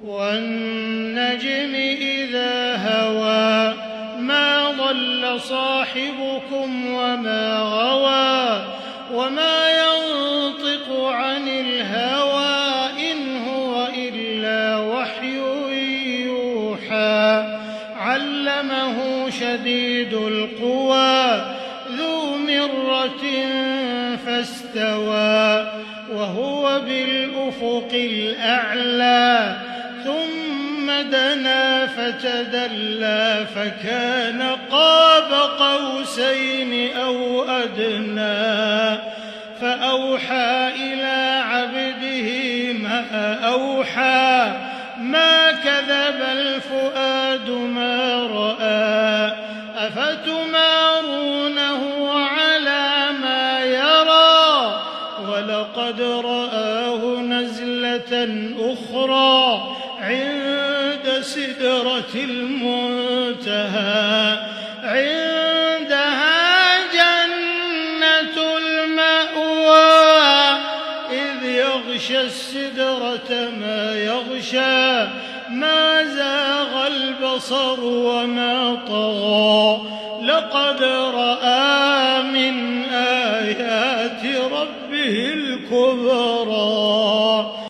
وَالنَّجْمِ إِذَا هَوَىٰ مَا ضَلَّ صَاحِبُكُمْ وَمَا غَوَىٰ وَمَا يَنطِقُ عَنِ الْهَوَىٰ إِنْ هُوَ إِلَّا وَحْيٌ يُوحَىٰ عَلَّمَهُ شَدِيدُ الْقُوَىٰ ذُو مِرَّةٍ فَاسْتَوَىٰ وَهُوَ بِالْأُفُقِ الْأَعْلَىٰ ثُمَّ دَنَا فَتَدَلَّىٰ فَكَانَ قَابَ قَوْسَيْنِ أَوْ أَدْنَىٰ فَأَوْحَىٰ إِلَىٰ عَبْدِهِ مَا أَوْحَىٰ مَا كَذَبَ الْفُؤَادُ مَا رَأَىٰ أَفَتُمَارُونَهُ عَلَىٰ مَا يَرَىٰ وَلَقَدْ رَآهُ نَزْلَةً أُخْرَىٰ عِندَ سِدْرَةِ الْمُنتَهَىٰ عِندَهَا جَنَّةُ الْمَأْوَىٰ إِذْ يَغْشَى السِّدْرَةَ مَا يَغْشَىٰ مَا زَاغَ الْبَصَرُ وَمَا طَغَىٰ لَقَدْ رَأَىٰ مِنْ آيَاتِ رَبِّهِ الْكُبْرَىٰ